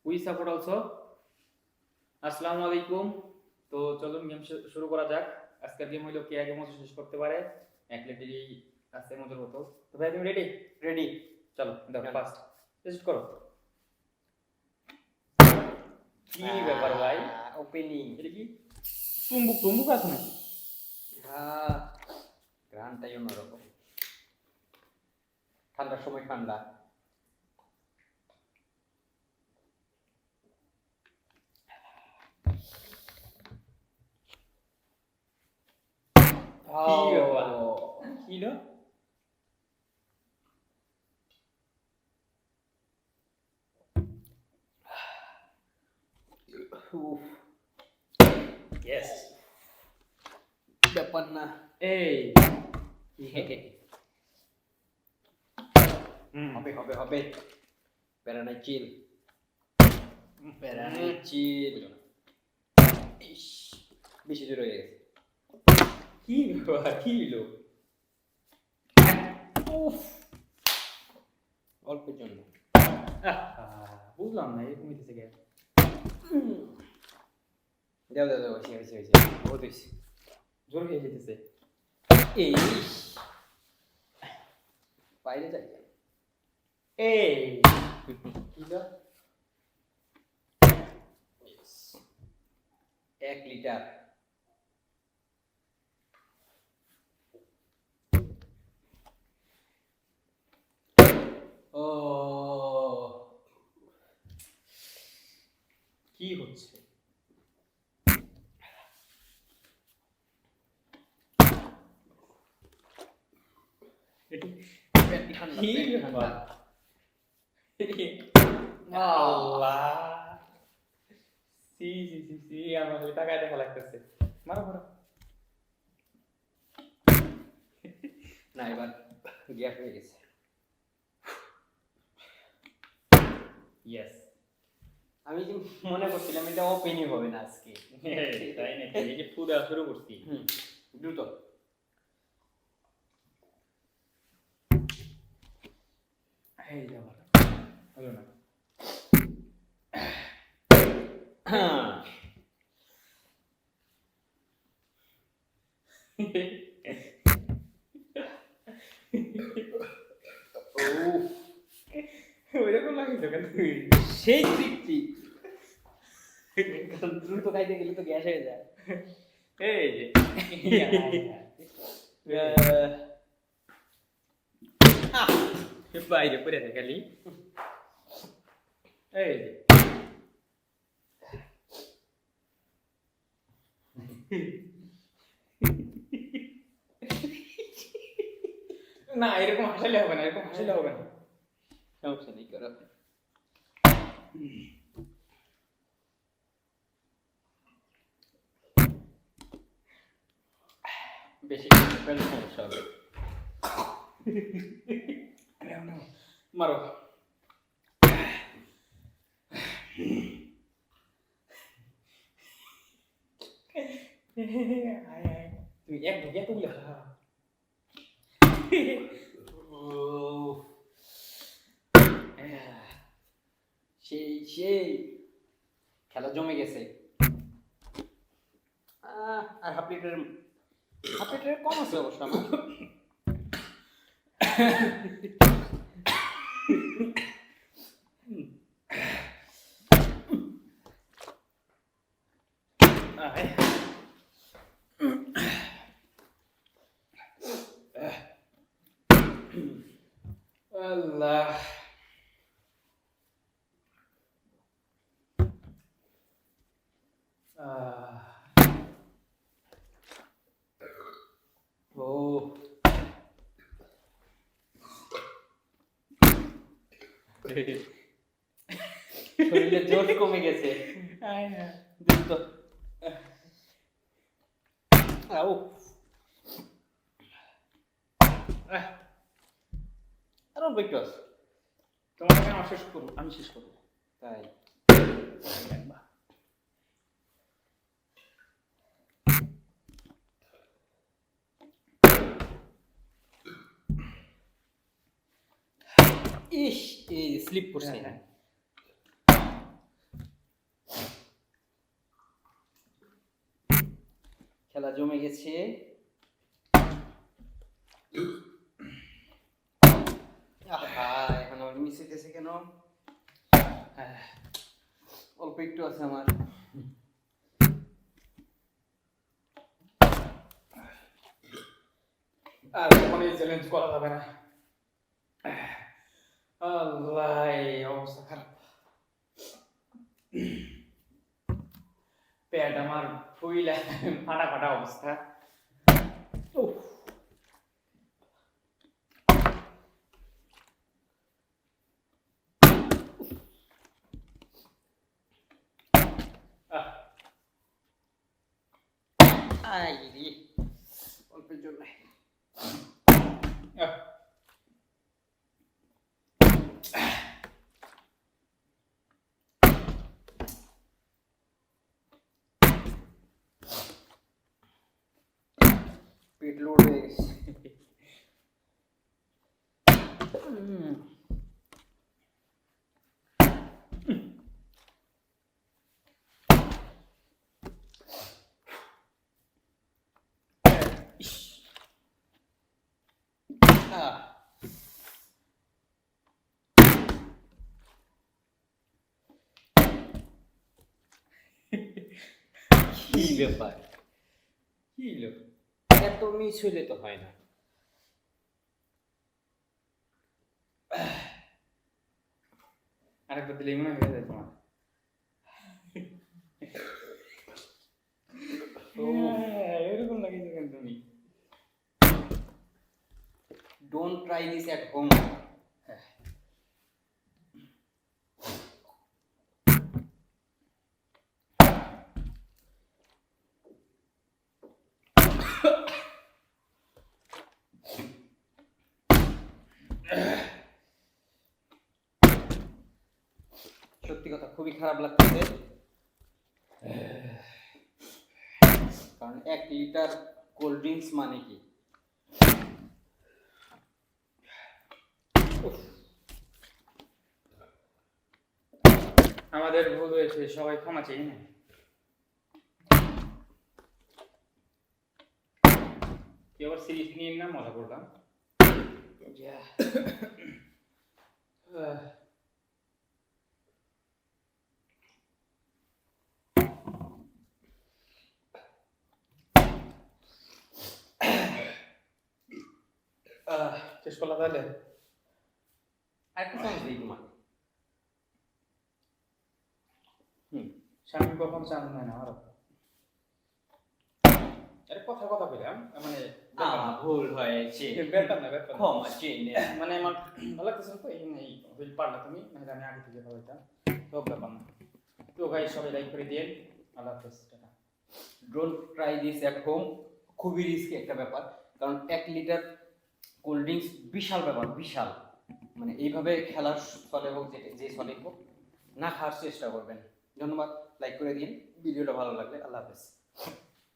We support also. আসসালামু আলাইকুম। তো চলুন গেম শুরু করা যাক। আজকের গেম হইলো কে আগে মজা শেষ করতে পারে। এক লেটেরই আছে মজার মতো। তো ভাই তুমি রেডি? রেডি। চলো দেখো ফার্স্ট টেস্ট করো। কি ব্যাপার ভাই? ওপেনিং। এটা কি টুম্বুক টুম্বুক আছে নাকি? গ্রানটাই অন্যরকম। ঠান্ডার সময় ঠান্ডা। কি ব্যাপার? কি লো? ইয়েস। ব্যাপার না। এই হবে হবে হবে। প্যারানাই চিল। প্যারানাই চিল। ইস, বেশি দূর হয়ে গেছে। কি ব্যাপার? কি লো? উফ, অল্পের জন্য। বুঝলাম না এরকম হইতেছে কেন? দেও দেও দেও, হয়েছে হয়েছে হয়েছে, বহুত হয়েছে। জোর হয়ে যেতেছে। এই বাইরে যাই কেন? এই কি লো? 1 লিটার। ও কি হচ্ছে? কি ব্যাপার? আল্লাহ, সি সি সি সি, আমার খালি তাকায় দেখা লাগতেছে। মারো মারো। না, এবার গ্যাপ হয়ে গেছে। ইয়েস। আমি যে মনে করছিলাম এটা ওপেনই হবে না আজকে। তাই নাকি? এই যে ফুড দেওয়া শুরু করছি। দ্রুত। এই যাবো হলো না। ওইরকম লাগিয়েছো কেন তুমি? সেই তৃপ্তি। দ্রুত খাইতে গেলে তো গ্যাস হয়ে যায়। এই যে বাইরে পড়ে থাকে খালি। এই যে না, এরকম হাসালে হবে না, এরকম হাসালে হবে না। সমস্যা নেই, করো। বেশি খেলে সমস্যা হবে। মারো। তুমি এক ঢুকে তুলে খা। সেই সেই খেলা জমে গেছে। আর হাফ লিটারের কম আছে অবশ্য আমার। আল্লাহ, ও শরীরে জোশ কমে গেছে। দ্রুত। আও আরো বেটস। তোমার কেন শেষ করবো? আমি শেষ করবো। তাই ইস, এই স্লিপ করছে। খেলা জমে গেছে। আহা, এখন আমার মিস হইতেছে কেন? অল্প একটু আছে আমার। আর এখন এই চ্যালেঞ্জ করা যাবে না। আল্লাহ, এই অবস্থা খারাপ। পেট আমার ফুইলা ফাটা ফাটা অবস্থা। উফ। আহ, আই রে, অল্পের জন্য। আহ। পেট লোড হয়ে গেছে। কি ব্যাপার? কি হলো? এত মিস হইলে তো হয় না। আরেকবার দিলেই মনে হয়ে যায় তোমার। এরকম লাগিয়েছো কেন তুমি? Don't try this at home. সত্যি কথা খুবই খারাপ লাগতেছে, কারণ 1 লিটার কোল্ড ড্রিঙ্কস মানে কি? আমাদের ভুল হয়েছে, সবাই ক্ষমা চাই না। কি আবার সিরিজ নিয়ে না মজা করলাম। শেষ করলা তাহলে? আরেকটা চান্স দিই তোমাকে। স্বামী কখন চান নেয় না আমার। আরে কথা কথা বললাম, মানে ভুল হয়েছে, বেতন না বেতন ক্ষমা চেয়ে নে। মানে আমার ভালো লাগতেছে না তো, এই এই হইল পারলা তুমি, নাহলে আমি আগে থেকে ভালো হইতাম। তো ব্যাপার না। তো গাইস, সবাই লাইক করে দিন। আল্লাহ হাফেজ, tata. Don't try this at home. খুবই রিস্কি একটা ব্যাপার, কারণ 1 লিটার কোল্ড ড্রিঙ্কস বিশাল ব্যাপার, বিশাল। মানে এইভাবে খেলার ফলে হোক, যে ফলে হোক, না খাওয়ার চেষ্টা করবেন। ধন্যবাদ, লাইক করে দিন ভিডিওটা ভালো লাগলে। আল্লাহ হাফেজ।